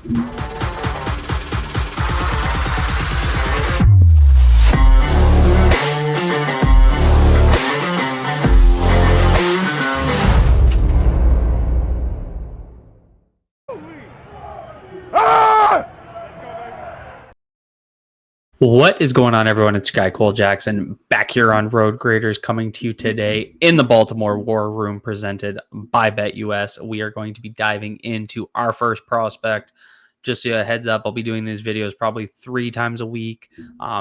What is going on, everyone? It's Guy Cole Jackson back here on Road Graders, coming to you today in the Baltimore War Room, presented by BetUS. We are going to be diving into our first prospect. Just a heads up, I'll be doing these videos probably 3 times a week,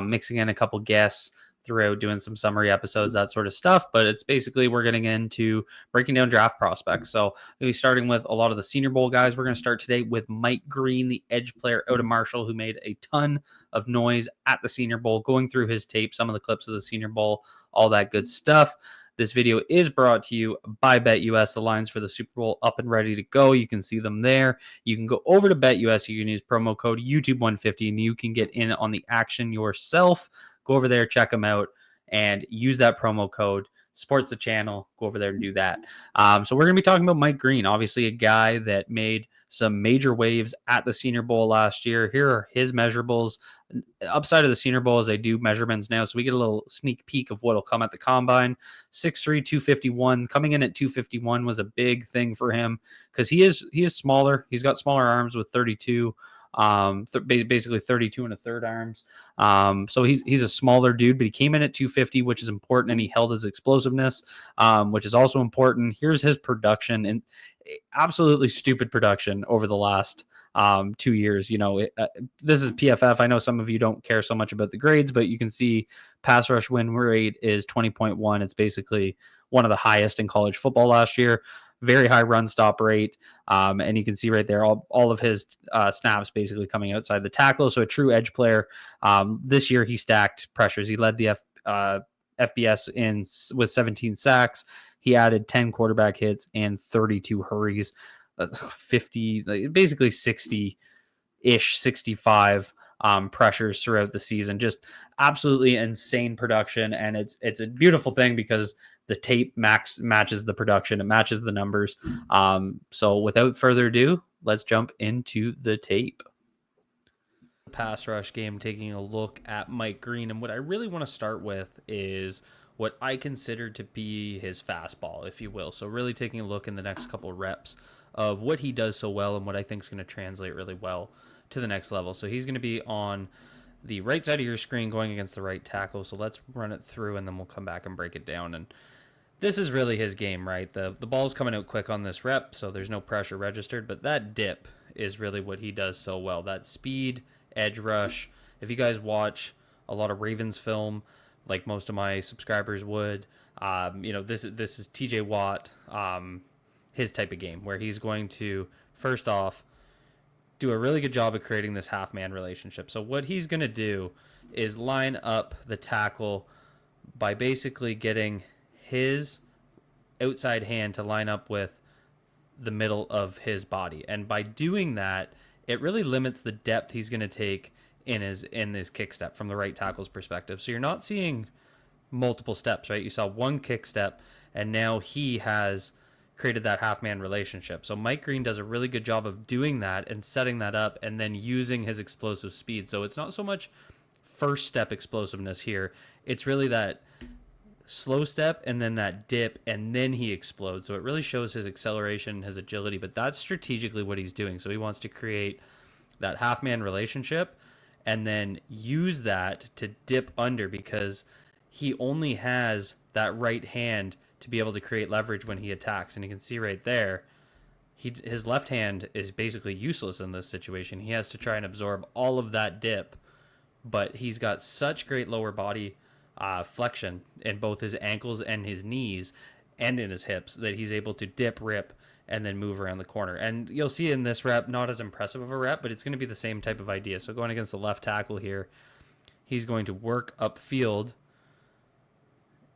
mixing in a couple guests throughout, doing some summary episodes, that sort of stuff. But it's basically we're getting into breaking down draft prospects. So we'll be starting with a lot of the Senior Bowl guys. We're going to start today with Mike Green, the edge player out of Marshall, who made a ton of noise at the Senior Bowl, going through his tape, some of the clips of the Senior Bowl, all that good stuff. This video is brought to you by BetUS. The lines for the Super Bowl up and ready to go. You can see them there. You can go over to BetUS. You can use promo code YouTube150 and you can get in on the action yourself. Go over there, check them out, and use that promo code. Supports the channel. Go over there and do that. So we're going to be talking about Mike Green, obviously a guy that made some major waves at the Senior Bowl last year. Here are his measurables. Upside of the Senior Bowl is they do measurements now, so we get a little sneak peek of what will come at the Combine. 6'3", 251. Coming in at 251 was a big thing for him because he is smaller. He's got smaller arms with 32. Basically 32 and a third arms. So he's a smaller dude, but he came in at 250, which is important, and he held his explosiveness, which is also important. Here's his production, and absolutely stupid production over the last 2 years. This is PFF. I know some of you don't care so much about the grades, but you can see pass rush win rate is 20.1. It's basically one of the highest in college football last year. Very high run stop rate. And you can see right there all of his snaps basically coming outside the tackle. So a true edge player. This year he stacked pressures. He led the FBS with 17 sacks. He added 10 quarterback hits and 32 hurries. 50, basically 60-ish, 65 pressures throughout the season. Just absolutely insane production. And it's a beautiful thing because the tape matches the production. It matches the numbers. So without further ado, let's jump into the tape. Pass rush game, taking a look at Mike Green. And what I really want to start with is what I consider to be his fastball, if you will. So really taking a look in the next couple reps of what he does so well and what I think is going to translate really well to the next level. So he's going to be on the right side of your screen going against the right tackle. So let's run it through and then we'll come back and break it down. And this is really his game, right? The ball's coming out quick on this rep, so there's no pressure registered, but that dip is really what he does so well. That speed, edge rush. If you guys watch a lot of Ravens film, like most of my subscribers would, this is TJ Watt, his type of game, where he's going to, first off, do a really good job of creating this half-man relationship. So what he's going to do is line up the tackle by basically getting his outside hand to line up with the middle of his body. And by doing that, it really limits the depth he's going to take in this kick step from the right tackle's perspective. So you're not seeing multiple steps, right? You saw one kick step, and now he has created that half-man relationship. So Mike Green does a really good job of doing that and setting that up and then using his explosive speed. So it's not so much first step explosiveness here. It's really that slow step and then that dip, and then he explodes. So it really shows his acceleration, his agility, but that's strategically what he's doing. So he wants to create that half-man relationship and then use that to dip under, because he only has that right hand to be able to create leverage when he attacks. And you can see right there, his left hand is basically useless in this situation. He has to try and absorb all of that dip, but he's got such great lower body flexion in both his ankles and his knees and in his hips that he's able to dip, rip, and then move around the corner. And you'll see in this rep, not as impressive of a rep, but it's going to be the same type of idea. So going against the left tackle here, he's going to work upfield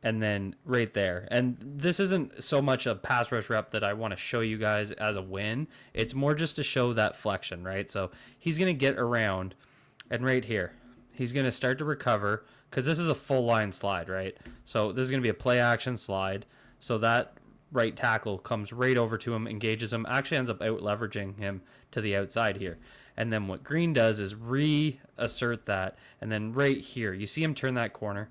and then right there. And this isn't so much a pass rush rep that I want to show you guys as a win. It's more just to show that flexion, right? So he's going to get around, and right here, he's going to start to recover, because this is a full line slide, right? So this is going to be a play action slide. So that right tackle comes right over to him, engages him, actually ends up out leveraging him to the outside here. And then what Green does is reassert that, and then right here, you see him turn that corner.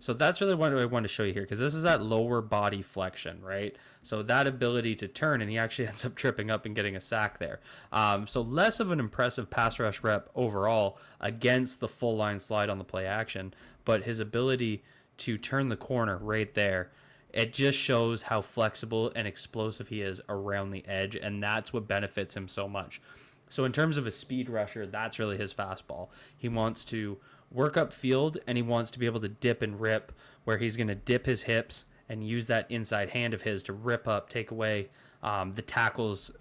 So that's really what I want to show you here, because this is that lower body flexion, right? So that ability to turn, and he actually ends up tripping up and getting a sack there. So less of an impressive pass rush rep overall against the full line slide on the play action, but his ability to turn the corner right there, it just shows how flexible and explosive he is around the edge, and that's what benefits him so much. So in terms of a speed rusher, that's really his fastball. He wants to work up field, and he wants to be able to dip and rip, where he's going to dip his hips and use that inside hand of his to rip up, take away the tackle's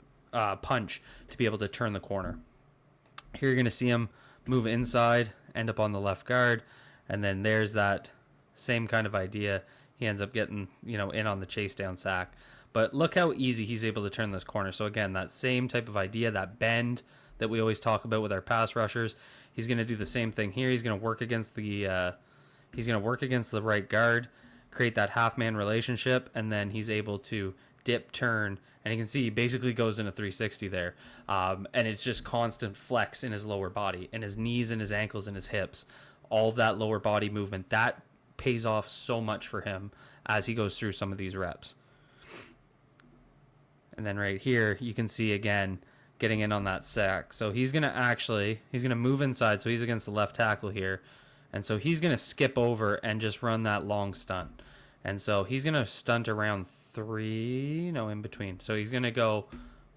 punch to be able to turn the corner. Here you're going to see him move inside, end up on the left guard, and then there's that same kind of idea. He ends up getting, in on the chase down sack. But look how easy he's able to turn this corner. So again, that same type of idea, that bend that we always talk about with our pass rushers, he's going to do the same thing here. He's going to work against the right guard, create that half-man relationship, and then he's able to dip, turn, and you can see he basically goes in a 360 there. And it's just constant flex in his lower body, and his knees and his ankles and his hips. All of that lower body movement, that pays off so much for him as he goes through some of these reps. And then right here, you can see again, getting in on that sack. So he's going to move inside. So he's against the left tackle here. And so he's going to skip over and just run that long stunt. And so he's going to stunt around in between. So he's going to go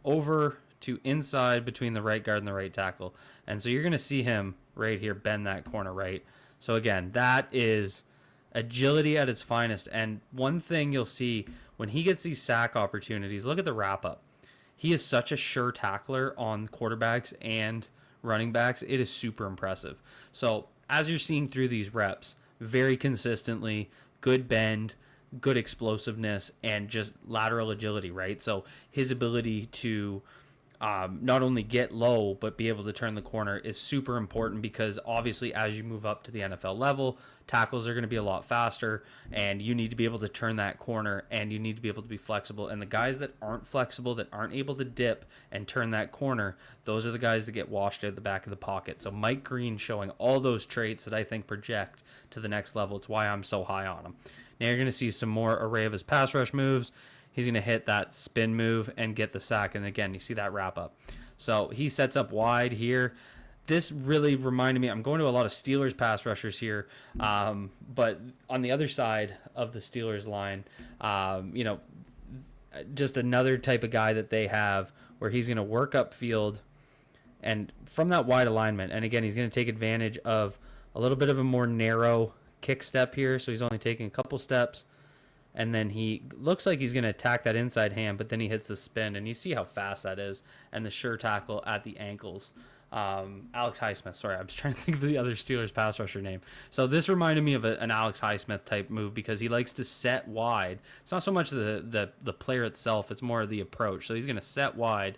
over to inside between the right guard and the right tackle. And so you're going to see him right here bend that corner right. So again, that is agility at its finest. And one thing you'll see when he gets these sack opportunities, look at the wrap up. He is such a sure tackler on quarterbacks and running backs. It is super impressive. So as you're seeing through these reps, very consistently, good bend, good explosiveness, and just lateral agility, right? So his ability to not only get low, but be able to turn the corner is super important, because obviously as you move up to the NFL level, tackles are going to be a lot faster, and you need to be able to turn that corner, and you need to be able to be flexible. And the guys that aren't flexible, that aren't able to dip and turn that corner, those are the guys that get washed out the back of the pocket. So Mike Green showing all those traits that I think project to the next level. It's why I'm so high on him. Now you're going to see some more array of his pass rush moves. He's going to hit that spin move and get the sack. And again, you see that wrap up. So he sets up wide here. This really reminded me, I'm going to a lot of Steelers pass rushers here, but on the other side of the Steelers line, just another type of guy that they have where he's going to work up field and from that wide alignment. And again, he's going to take advantage of a little bit of a more narrow kick step here. So he's only taking a couple steps. And then he looks like he's going to attack that inside hand, but then he hits the spin, and you see how fast that is, and the sure tackle at the ankles. Alex Highsmith, sorry, I was trying to think of the other Steelers pass rusher name. So this reminded me of an Alex Highsmith type move, because he likes to set wide. It's not so much the player itself, it's more the approach. So he's going to set wide,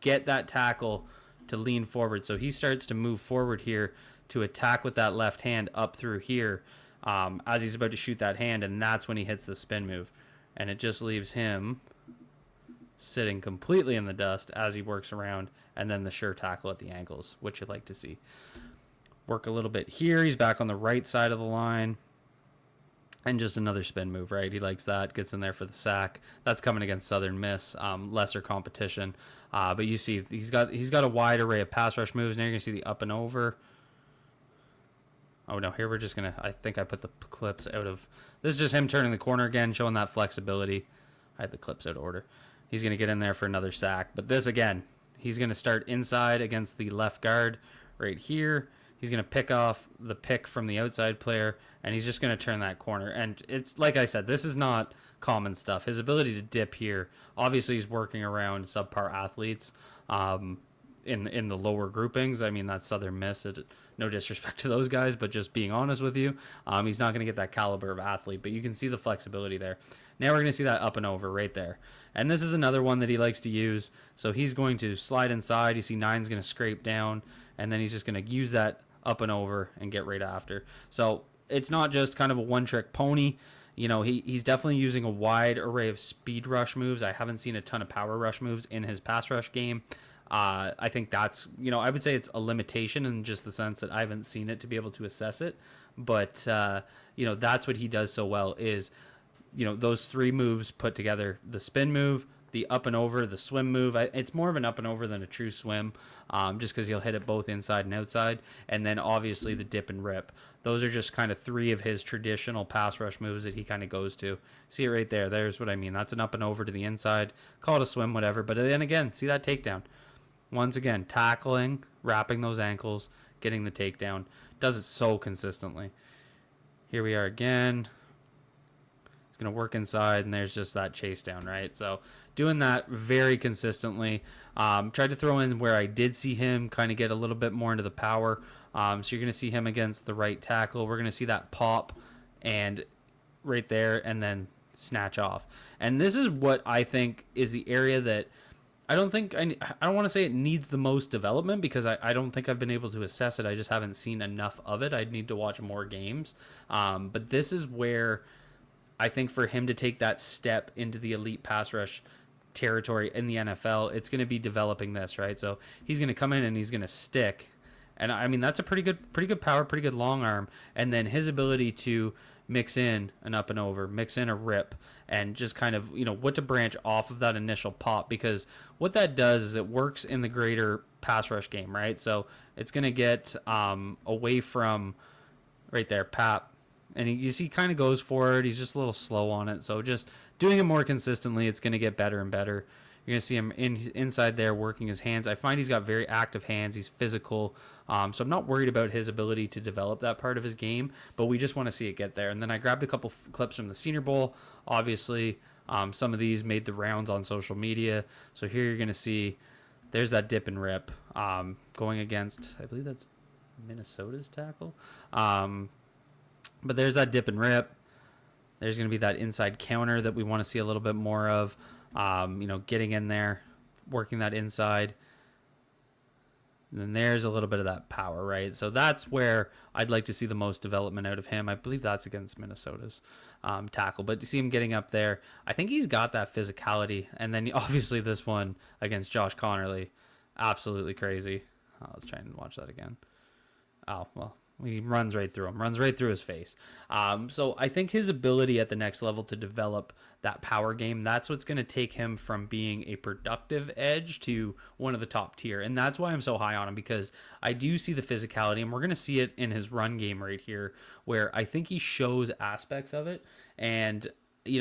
get that tackle to lean forward. So he starts to move forward here to attack with that left hand up through here. As he's about to shoot that hand, and that's when he hits the spin move. And it just leaves him sitting completely in the dust as he works around, and then the sure tackle at the ankles, which you'd like to see. Work a little bit here. He's back on the right side of the line. And just another spin move, right? He likes that, gets in there for the sack. That's coming against Southern Miss, lesser competition. But you see, he's got a wide array of pass rush moves. Now you're going to see the up and over. Oh, no, here we're just going to... I think I put the clips out of... This is just him turning the corner again, showing that flexibility. I had the clips out of order. He's going to get in there for another sack. But this, again, he's going to start inside against the left guard right here. He's going to pick off the pick from the outside player, and he's just going to turn that corner. And it's, like I said, this is not common stuff. His ability to dip here, obviously he's working around subpar athletes. In the lower groupings. I mean, that's Southern Miss. No disrespect to those guys, but just being honest with you, he's not going to get that caliber of athlete, but you can see the flexibility there. Now we're going to see that up and over right there. And this is another one that he likes to use. So he's going to slide inside. You see Nine's going to scrape down, and then he's just going to use that up and over and get right after. So it's not just kind of a one-trick pony. he's definitely using a wide array of speed rush moves. I haven't seen a ton of power rush moves in his pass rush game. I think that's, I would say it's a limitation in just the sense that I haven't seen it to be able to assess it. But, that's what he does so well is, those three moves put together: the spin move, the up and over, the swim move. It's more of an up and over than a true swim, just because he'll hit it both inside and outside. And then obviously the dip and rip. Those are just kind of three of his traditional pass rush moves that he kind of goes to. See it right there. There's what I mean. That's an up and over to the inside. Call it a swim, whatever. But then again, see that takedown. Once again, tackling, wrapping those ankles, getting the takedown. Does it so consistently. Here we are again. Going to work inside, and there's just that chase down, right? So doing that very consistently. Tried to throw in where I did see him kind of get a little bit more into the power. So you're going to see him against the right tackle. We're going to see that pop and right there, and then snatch off. And this is what I think is the area that I don't want to say it needs the most development, because I don't think I've been able to assess it. I just haven't seen enough of it. I'd need to watch more games. But this is where I think for him to take that step into the elite pass rush territory in the NFL, it's going to be developing this, right? So he's going to come in and he's going to stick. And I mean, that's a pretty good power, pretty good long arm. And then his ability to mix in an up and over, mix in a rip, and just kind of, what to branch off of that initial pop. Because what that does is it works in the greater pass rush game, right? So it's going to get away from right there, Pap. And you see, he kind of goes for it. He's just a little slow on it. So just doing it more consistently, it's going to get better and better. You're going to see him inside there working his hands. I find he's got very active hands. He's physical. So I'm not worried about his ability to develop that part of his game, but we just want to see it get there. And then I grabbed a couple clips from the Senior Bowl. Obviously, some of these made the rounds on social media. So here you're going to see there's that dip and rip going against, I believe that's Minnesota's tackle. But there's that dip and rip. There's going to be that inside counter that we want to see a little bit more of. Getting in there, working that inside. And then there's a little bit of that power, right? So that's where I'd like to see the most development out of him. I believe that's against Minnesota's tackle. But to see him getting up there, I think he's got that physicality. And then obviously this one against Josh Connerly, absolutely crazy. Let's try and watch that again. Oh, well. He runs right through him, runs right through his face. So I think his ability at the next level to develop that power game, that's what's going to take him from being a productive edge to one of the top tier. And that's why I'm so high on him, because I do see the physicality, and we're going to see it in his run game right here, where I think he shows aspects of it. And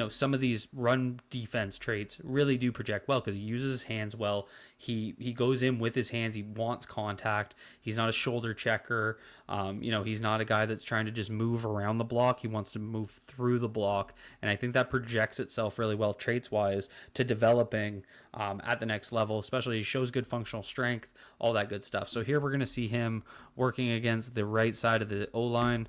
some of these run defense traits really do project well, because he uses his hands well. He goes in with his hands. He wants contact. He's not a shoulder checker. He's not a guy that's trying to just move around the block. He wants to move through the block. And I think that projects itself really well traits-wise to developing at the next level, especially he shows good functional strength, all that good stuff. So here we're going to see him working against the right side of the O-line.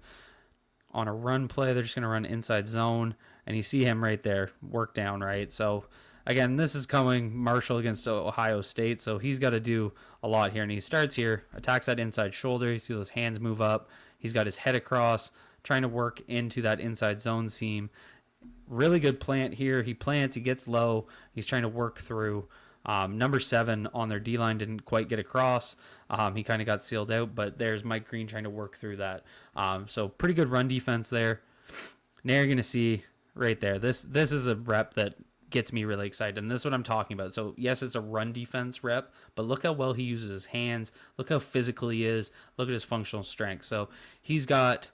On a run play, they're just going to run inside zone, and you see him right there, work down, right? So, again, this is coming Marshall against Ohio State, so he's got to do a lot here. And he starts here, attacks that inside shoulder. You see those hands move up. He's got his head across, trying to work into that inside zone seam. Really good plant here. He plants, he gets low. He's trying to work through. Number 7 on their D-line didn't quite get across. He kind of got sealed out, but there's Mike Green trying to work through that. So pretty good run defense there. Now you're going to see right there. This is a rep that gets me really excited, and this is what I'm talking about. So yes, it's a run defense rep, but look how well he uses his hands. Look how physical he is. Look at his functional strength. So he's got,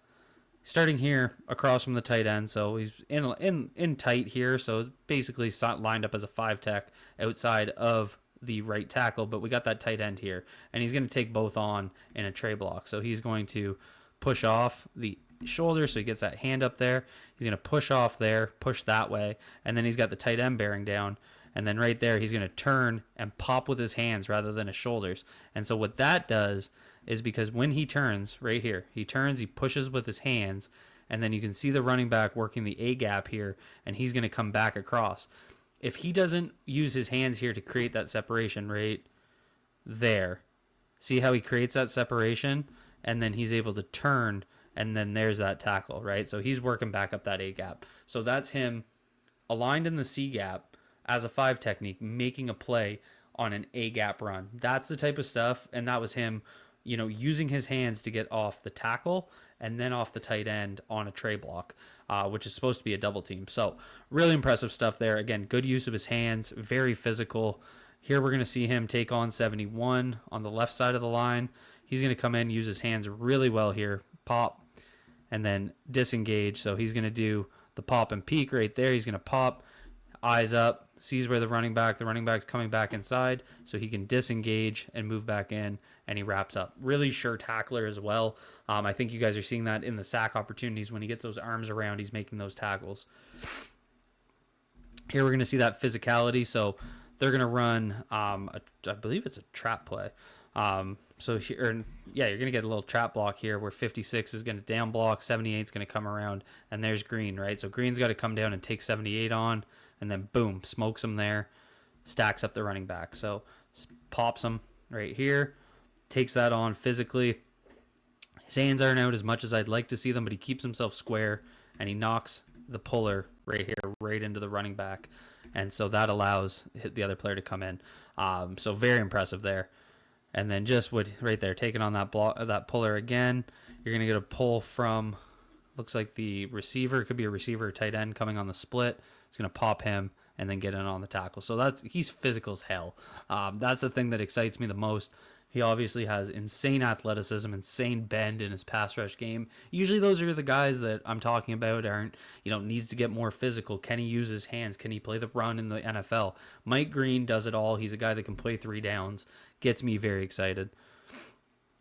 starting here across from the tight end, so he's in tight here, so it's basically lined up as a 5-tech outside of the right tackle, but we got that tight end here, and he's going to take both on in a tray block. So he's going to push off the shoulder, so he gets that hand up there. He's going to push off there, push that way, and then he's got the tight end bearing down, and then right there he's going to turn and pop with his hands rather than his shoulders. And so what that does is, because when he turns right here, he turns, he pushes with his hands, and then you can see the running back working the A gap here, and he's going to come back across. If he doesn't use his hands here to create that separation right there, see how he creates that separation, and then he's able to turn and then there's that tackle, right? So he's working back up that A gap. So that's him aligned in the C gap as a 5 technique, making a play on an A gap run. That's the type of stuff, and that was him, using his hands to get off the tackle and then off the tight end on a tray block, which is supposed to be a double team. So really impressive stuff there. Again, good use of his hands, very physical. Here we're going to see him take on 71 on the left side of the line. He's going to come in, use his hands really well here, pop, and then disengage. So he's going to do the pop and peek right there. He's going to pop, eyes up, sees where the running back's coming back inside, so he can disengage and move back in, and he wraps up. Really sure tackler as well. I think you guys are seeing that in the sack opportunities. When he gets those arms around, he's making those tackles. Here we're going to see that physicality. So they're going to run, I believe it's a trap play. So here, you're going to get a little trap block here where 56 is going to down block, 78 is going to come around, and there's Green, right? So Green's got to come down and take 78 on, and then boom, smokes him there, stacks up the running back. So pops him right here, takes that on physically. His hands aren't out as much as I'd like to see them, but he keeps himself square, and he knocks the puller right here, right into the running back. And so that allows the other player to come in. So very impressive there. And then just right there, taking on that puller again. You're going to get a pull from, looks like the receiver. It could be a receiver or tight end coming on the split. It's going to pop him and then get in on the tackle. So he's physical as hell. That's the thing that excites me the most. He obviously has insane athleticism, insane bend in his pass rush game. Usually those are the guys that I'm talking about needs to get more physical. Can he use his hands? Can he play the run in the NFL? Mike Green does it all. He's a guy that can play 3 downs. Gets me very excited.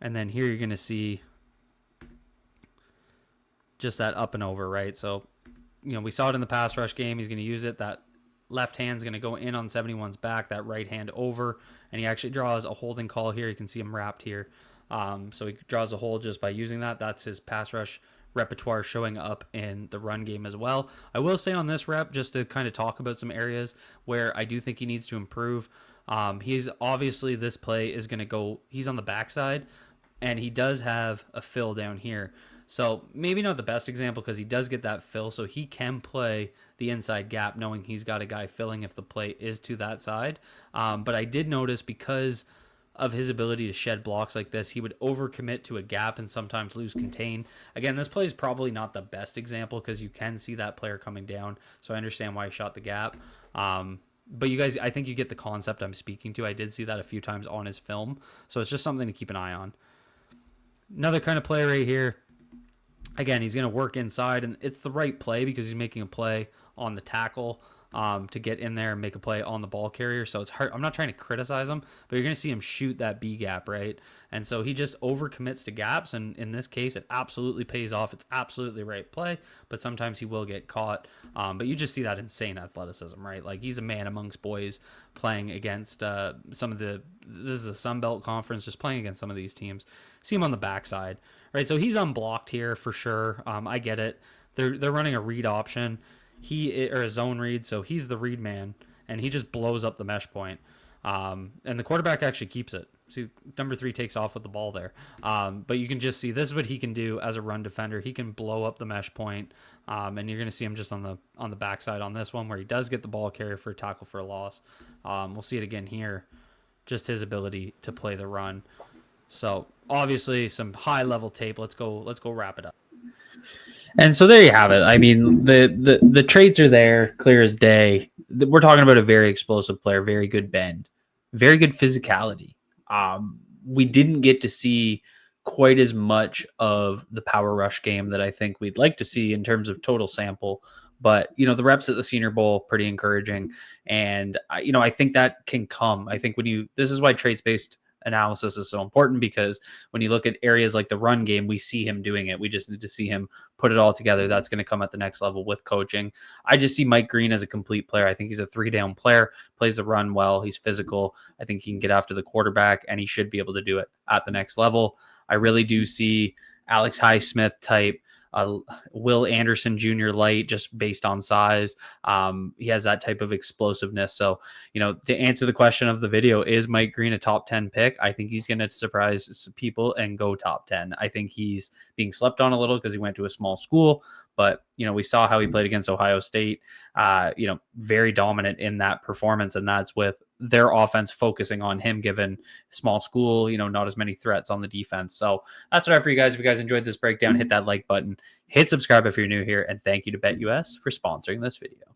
And then here you're going to see just that up and over, right? So, we saw it in the pass rush game. He's going to use it. That left hand's going to go in on 71's back, that right hand over, and he actually draws a holding call here. You can see him wrapped here. So he draws a hold just by using that. That's his pass rush repertoire showing up in the run game as well. I will say on this rep, just to kind of talk about some areas where I do think he needs to improve. He's obviously, this play is going to go, he's on the backside, and he does have a fill down here. So maybe not the best example because he does get that fill, so he can play the inside gap knowing he's got a guy filling if the play is to that side. But I did notice because of his ability to shed blocks like this, he would overcommit to a gap and sometimes lose contain. Again, this play is probably not the best example because you can see that player coming down, so I understand why he shot the gap. But you guys, I think you get the concept I'm speaking to. I did see that a few times on his film, so it's just something to keep an eye on. Another kind of play right here. Again, he's going to work inside, and it's the right play because he's making a play on the tackle to get in there and make a play on the ball carrier. So it's hard. I'm not trying to criticize him, but you're going to see him shoot that B gap, right? And so he just overcommits to gaps, and in this case, it absolutely pays off. It's absolutely the right play, but sometimes he will get caught. But you just see that insane athleticism, right? Like, he's a man amongst boys playing against some of the, this is the Sun Belt Conference, just playing against some of these teams. See him on the backside, right? So he's unblocked here for sure. I get it. They're running a read option. Or a zone read, so he's the read man, and he just blows up the mesh point. And the quarterback actually keeps it. See, number 3 takes off with the ball there. But you can just see this is what he can do as a run defender. He can blow up the mesh point, and you're going to see him just on the backside on this one where he does get the ball carrier for a tackle for a loss. We'll see it again here. Just his ability to play the run. So obviously some high level tape. Let's go wrap it up. And so there you have it. I mean, the traits are there, clear as day. We're talking about a very explosive player, very good bend, very good physicality. We didn't get to see quite as much of the power rush game that I think we'd like to see in terms of total sample. But, the reps at the Senior Bowl, pretty encouraging. And, I think that can come. I think this is why traits-based analysis is so important, because when you look at areas like the run game, we see him doing it. We just need to see him put it all together. That's going to come at the next level with coaching. I just see Mike Green as a complete player. I think he's a 3-down player, plays the run well. He's physical. I think he can get after the quarterback, and he should be able to do it at the next level. I really do see Alex Highsmith type Will Anderson Jr. light just based on size. He has that type of explosiveness. So, to answer the question of the video, is Mike Green a top 10 pick? I think he's going to surprise people and go top 10. I think he's being slept on a little because he went to a small school. But, we saw how he played against Ohio State, very dominant in that performance. And that's with their offense focusing on him, given small school, not as many threats on the defense. So that's what I have for you guys. If you guys enjoyed this breakdown, hit that like button, hit subscribe if you're new here. And thank you to BetUS for sponsoring this video.